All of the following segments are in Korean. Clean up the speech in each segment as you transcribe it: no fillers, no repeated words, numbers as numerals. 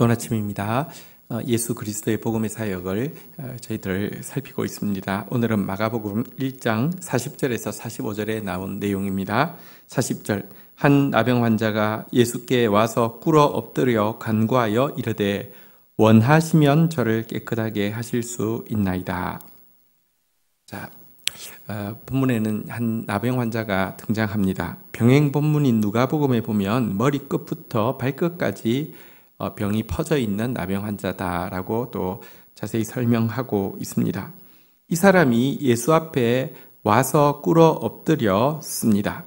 좋은 아침입니다. 예수 그리스도의 복음의 사역을 저희들 살피고 있습니다. 오늘은 마가복음 1장 40절에서 45절에 나온 내용입니다. 40절, 한 나병 환자가 예수께 와서 꿇어 엎드려 간구하여 이르되 원하시면 저를 깨끗하게 하실 수 있나이다. 자, 본문에는 한 나병 환자가 등장합니다. 병행 본문인 누가복음에 보면 머리끝부터 발끝까지 병이 퍼져 있는 나병 환자다라고 또 자세히 설명하고 있습니다. 이 사람이 예수 앞에 와서 꿇어 엎드렸습니다.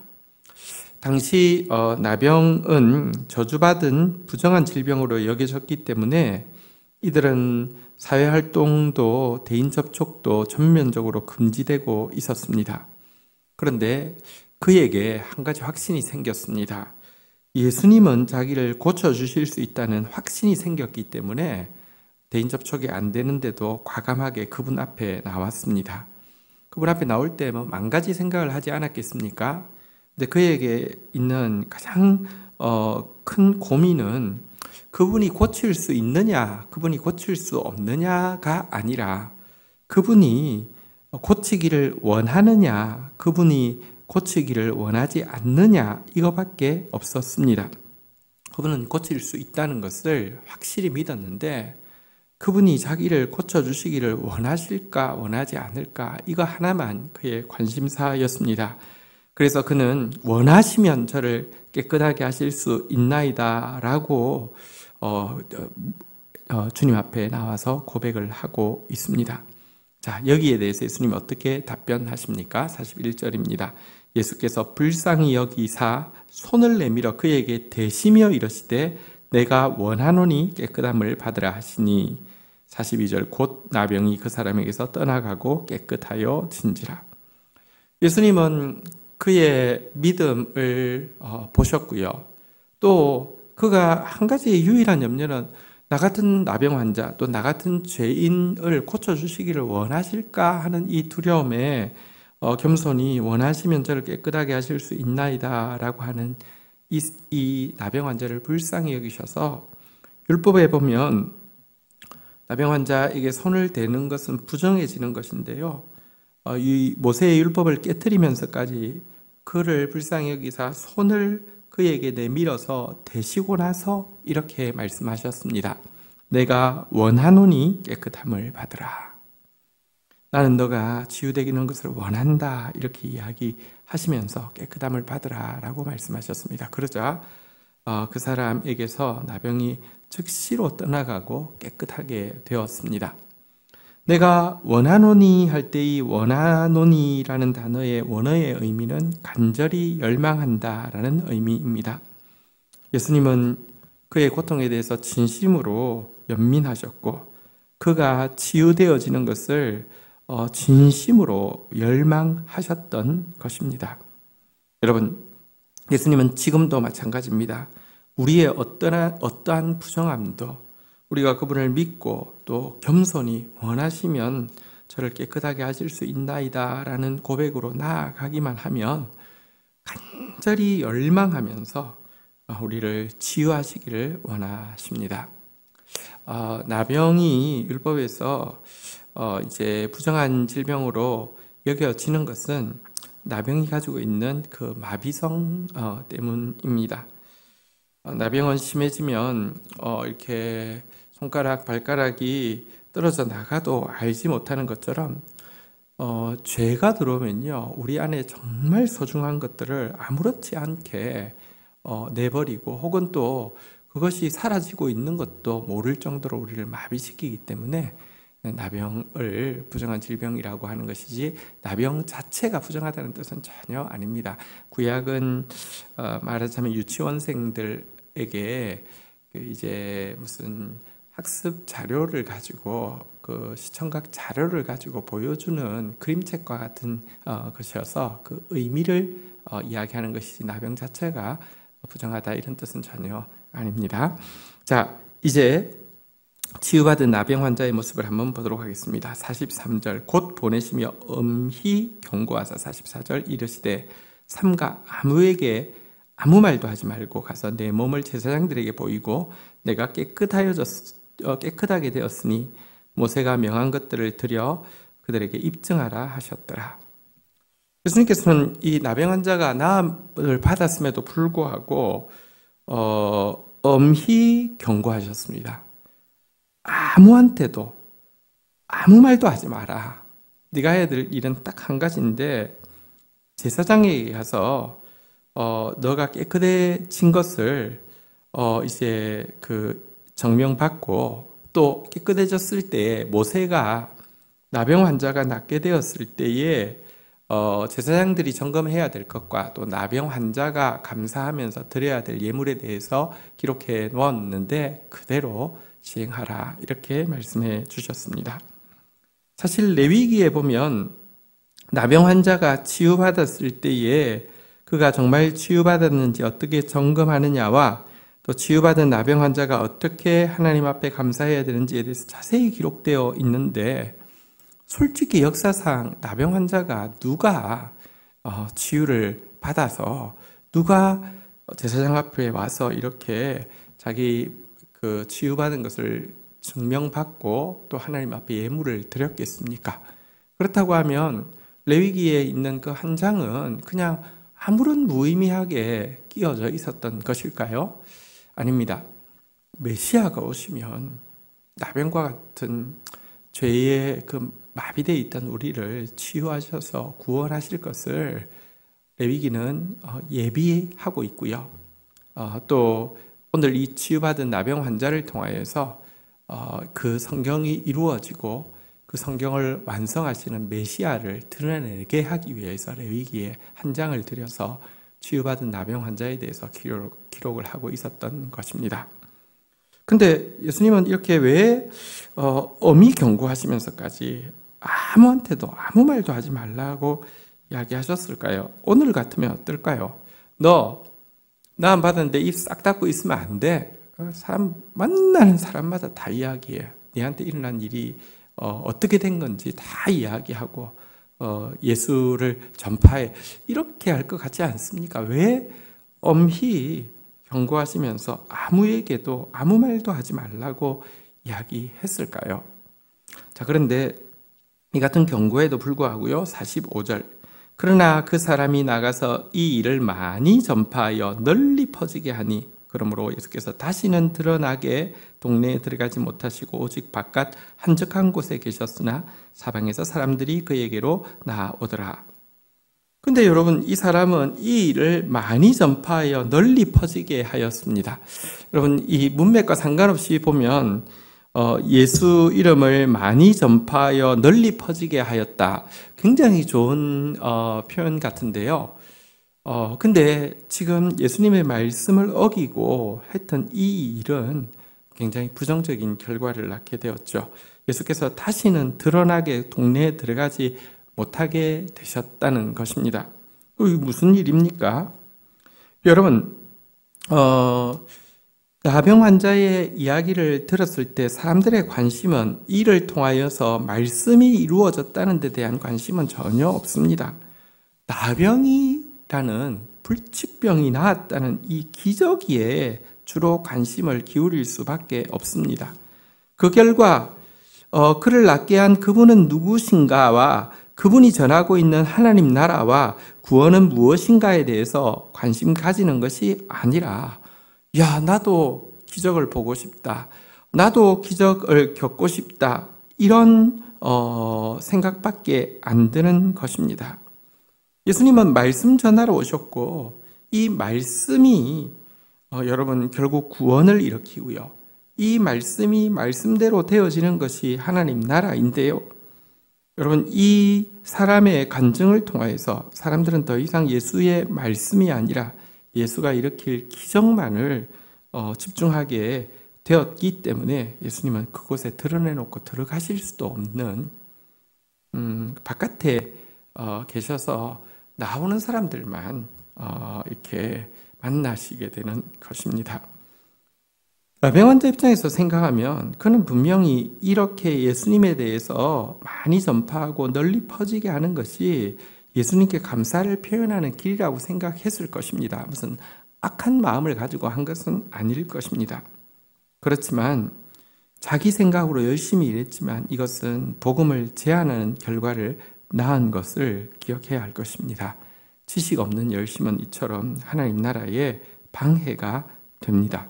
당시 나병은 저주받은 부정한 질병으로 여겨졌기 때문에 이들은 사회활동도 대인 접촉도 전면적으로 금지되고 있었습니다. 그런데 그에게 한 가지 확신이 생겼습니다. 예수님은 자기를 고쳐주실 수 있다는 확신이 생겼기 때문에 대인 접촉이 안 되는데도 과감하게 그분 앞에 나왔습니다. 그분 앞에 나올 때 만 가지 생각을 하지 않았겠습니까? 근데 그에게 있는 가장 큰 고민은 그분이 고칠 수 있느냐, 그분이 고칠 수 없느냐가 아니라 그분이 고치기를 원하느냐, 그분이 고치기를 원하지 않느냐, 이거밖에 없었습니다. 그분은 고칠 수 있다는 것을 확실히 믿었는데 그분이 자기를 고쳐주시기를 원하실까 원하지 않을까, 이거 하나만 그의 관심사였습니다. 그래서 그는 원하시면 저를 깨끗하게 하실 수 있나이다 라고 주님 앞에 나와서 고백을 하고 있습니다. 자, 여기에 대해서 예수님 어떻게 답변하십니까? 41절입니다. 예수께서 불쌍히 여기사 손을 내밀어 그에게 대시며 이르시되 내가 원하노니 깨끗함을 받으라 하시니 42절 곧 나병이 그 사람에게서 떠나가고 깨끗하여 진지라. 예수님은 그의 믿음을 보셨고요. 또 그가 한 가지 유일한 염려는 나 같은 나병 환자 또 나 같은 죄인을 고쳐주시기를 원하실까 하는 이 두려움에 겸손히 원하시면 저를 깨끗하게 하실 수 있나이다 라고 하는 이 나병 환자를 불쌍히 여기셔서, 율법에 보면 나병 환자에게 손을 대는 것은 부정해지는 것인데요, 이 모세의 율법을 깨트리면서까지 그를 불쌍히 여기사 손을 그에게 내밀어서 대시고 나서 이렇게 말씀하셨습니다. 내가 원하노니 깨끗함을 받으라. 나는 너가 치유되기는 것을 원한다, 이렇게 이야기하시면서 깨끗함을 받으라 라고 말씀하셨습니다. 그러자 그 사람에게서 나병이 즉시로 떠나가고 깨끗하게 되었습니다. 내가 원하노니 할 때 이 원하노니라는 단어의 원어의 의미는 간절히 열망한다 라는 의미입니다. 예수님은 그의 고통에 대해서 진심으로 연민하셨고 그가 치유되어지는 것을 진심으로 열망하셨던 것입니다. 여러분, 예수님은 지금도 마찬가지입니다. 우리의 어떠한 부정함도 우리가 그분을 믿고 또 겸손히 원하시면 저를 깨끗하게 하실 수 있나이다 라는 고백으로 나아가기만 하면 간절히 열망하면서 우리를 치유하시기를 원하십니다. 나병이 율법에서 이제 부정한 질병으로 여겨지는 것은 나병이 가지고 있는 그 마비성 때문입니다. 나병은 심해지면 이렇게 손가락, 발가락이 떨어져 나가도 알지 못하는 것처럼 죄가 들어오면요, 우리 안에 정말 소중한 것들을 아무렇지 않게 내버리고 혹은 또 그것이 사라지고 있는 것도 모를 정도로 우리를 마비시키기 때문에 나병을 부정한 질병이라고 하는 것이지 나병 자체가 부정하다는 뜻은 전혀 아닙니다. 구약은 말하자면 유치원생들에게 이제 무슨 학습 자료를 가지고 그 시청각 자료를 가지고 보여주는 그림책과 같은 것이어서 그 의미를 이야기하는 것이지 나병 자체가 부정하다 이런 뜻은 전혀 아닙니다. 자, 이제 치유받은 나병 환자의 모습을 한번 보도록 하겠습니다. 43절 곧 보내시며 엄히 경고하사 44절 이르시되 삼가 아무에게 아무 말도 하지 말고 가서 내 몸을 제사장들에게 보이고 내가 깨끗하게 되었으니 모세가 명한 것들을 드려 그들에게 입증하라 하셨더라. 예수님께서는 이 나병 환자가 나음을 받았음에도 불구하고 엄히 경고하셨습니다. 아무한테도 아무 말도 하지 마라. 네가 해야 될 일은 딱 한 가지인데 제사장에게 가서 너가 깨끗해진 것을 이제 그 증명받고 또 깨끗해졌을 때 모세가 나병 환자가 낫게 되었을 때에 제사장들이 점검해야 될 것과 또 나병 환자가 감사하면서 드려야 될 예물에 대해서 기록해 놓았는데 그대로 시행하라 이렇게 말씀해 주셨습니다. 사실 레위기에 보면 나병 환자가 치유받았을 때에 그가 정말 치유받았는지 어떻게 점검하느냐와 또 치유받은 나병 환자가 어떻게 하나님 앞에 감사해야 되는지에 대해서 자세히 기록되어 있는데 솔직히 역사상 나병 환자가 누가 치유를 받아서 누가 제사장 앞에 와서 이렇게 자기 그 치유받은 것을 증명받고 또 하나님 앞에 예물을 드렸겠습니까? 그렇다고 하면 레위기에 있는 그 한 장은 그냥 아무런 무의미하게 끼어져 있었던 것일까요? 아닙니다. 메시아가 오시면 나병과 같은 죄의 그 마비되어 있던 우리를 치유하셔서 구원하실 것을 레위기는 예비하고 있고요. 또 오늘 이 치유받은 나병 환자를 통하여서 그 성경이 이루어지고 그 성경을 완성하시는 메시아를 드러내게 하기 위해서 레위기에 한 장을 들여서 치유받은 나병 환자에 대해서 기록을 하고 있었던 것입니다. 근데 예수님은 이렇게 왜 엄히 경고하시면서까지 아무한테도 아무 말도 하지 말라고 이야기하셨을까요? 오늘 같으면 어떨까요? 너 나음 받았는데 입 싹 닫고 있으면 안 돼. 사람 만나는 사람마다 다 이야기해. 네한테 일어난 일이 어떻게 된 건지 다 이야기하고 예수를 전파해. 이렇게 할 것 같지 않습니까? 왜 엄히 경고하시면서 아무에게도 아무 말도 하지 말라고 이야기했을까요? 자, 그런데 이 같은 경고에도 불구하고요, 45절. 그러나 그 사람이 나가서 이 일을 많이 전파하여 널리 퍼지게 하니 그러므로 예수께서 다시는 드러나게 동네에 들어가지 못하시고 오직 바깥 한적한 곳에 계셨으나 사방에서 사람들이 그에게로 나아오더라. 근데 여러분, 이 사람은 이 일을 많이 전파하여 널리 퍼지게 하였습니다. 여러분, 이 문맥과 상관없이 보면 예수 이름을 많이 전파하여 널리 퍼지게 하였다. 굉장히 좋은 표현 같은데요. 근데 지금 예수님의 말씀을 어기고 했던 이 일은 굉장히 부정적인 결과를 낳게 되었죠. 예수께서 다시는 드러나게 동네에 들어가지 못하게 되셨다는 것입니다. 이게 무슨 일입니까? 여러분, 나병 환자의 이야기를 들었을 때 사람들의 관심은 이를 통하여서 말씀이 이루어졌다는 데 대한 관심은 전혀 없습니다. 나병이라는 불치병이 나았다는 이 기적에 주로 관심을 기울일 수밖에 없습니다. 그 결과 그를 낫게 한 그분은 누구신가와 그분이 전하고 있는 하나님 나라와 구원은 무엇인가에 대해서 관심 가지는 것이 아니라 야, 나도 기적을 보고 싶다. 나도 기적을 겪고 싶다. 이런 생각밖에 안 드는 것입니다. 예수님은 말씀 전하러 오셨고 이 말씀이 여러분 결국 구원을 일으키고요. 이 말씀이 말씀대로 되어지는 것이 하나님 나라인데요. 여러분, 이 사람의 간증을 통하여서 사람들은 더 이상 예수의 말씀이 아니라 예수가 일으킬 기적만을 집중하게 되었기 때문에 예수님은 그곳에 드러내놓고 들어가실 수도 없는 바깥에 계셔서 나오는 사람들만 이렇게 만나시게 되는 것입니다. 나병 환자 입장에서 생각하면 그는 분명히 이렇게 예수님에 대해서 많이 전파하고 널리 퍼지게 하는 것이 예수님께 감사를 표현하는 길이라고 생각했을 것입니다. 무슨 악한 마음을 가지고 한 것은 아닐 것입니다. 그렇지만 자기 생각으로 열심히 일했지만 이것은 복음을 제한하는 결과를 낳은 것을 기억해야 할 것입니다. 지식 없는 열심은 이처럼 하나님 나라에 방해가 됩니다.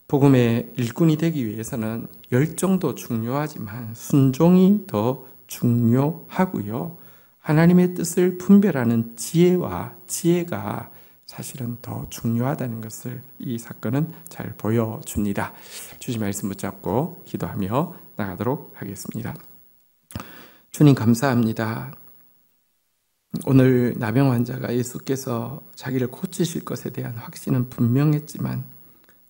복음의 일꾼이 되기 위해서는 열정도 중요하지만 순종이 더 중요하고요. 하나님의 뜻을 분별하는 지혜가 사실은 더 중요하다는 것을 이 사건은 잘 보여줍니다. 주신 말씀 붙잡고 기도하며 나가도록 하겠습니다. 주님 감사합니다. 오늘 나병 환자가 예수께서 자기를 고치실 것에 대한 확신은 분명했지만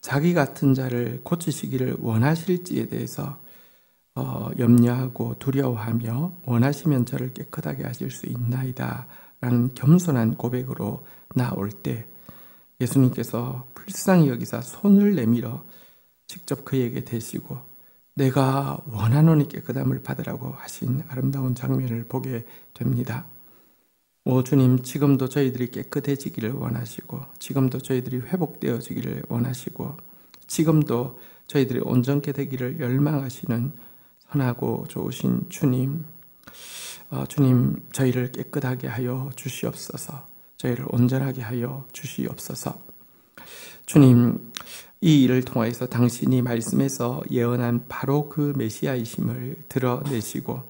자기 같은 자를 고치시기를 원하실지에 대해서 염려하고 두려워하며 원하시면 저를 깨끗하게 하실 수 있나이다 라는 겸손한 고백으로 나올 때 예수님께서 불쌍히 여기사 손을 내밀어 직접 그에게 대시고 내가 원하노니 깨끗함을 받으라고 하신 아름다운 장면을 보게 됩니다. 오 주님, 지금도 저희들이 깨끗해지기를 원하시고 지금도 저희들이 회복되어지기를 원하시고 지금도 저희들이 온전케 되기를 열망하시는 선하고 좋으신 주님, 주님 저희를 깨끗하게 하여 주시옵소서. 저희를 온전하게 하여 주시옵소서. 주님, 이 일을 통하여서 당신이 말씀에서 예언한 바로 그 메시아이심을 드러내시고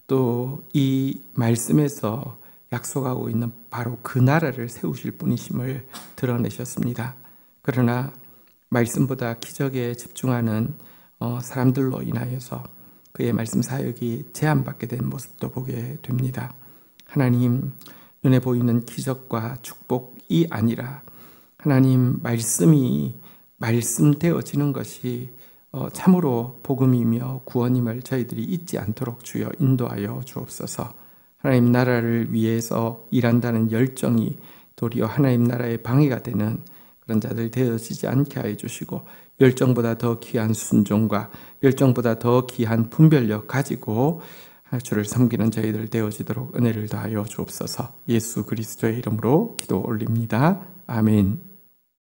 또 이 말씀에서 약속하고 있는 바로 그 나라를 세우실 분이심을 드러내셨습니다. 그러나 말씀보다 기적에 집중하는 사람들로 인하여서 그의 말씀 사역이 제한받게 된 모습도 보게 됩니다. 하나님, 눈에 보이는 기적과 축복이 아니라 하나님 말씀이 말씀되어지는 것이 참으로 복음이며 구원임을 저희들이 잊지 않도록 주여 인도하여 주옵소서. 하나님 나라를 위해서 일한다는 열정이 도리어 하나님 나라의 방해가 되는 그런 자들 되어지지 않게 하여 주시고 열정보다 더 귀한 순종과 열정보다 더 귀한 분별력 가지고 주를 섬기는 저희들 되어지도록 은혜를 더하여 주옵소서. 예수 그리스도의 이름으로 기도 올립니다. 아멘.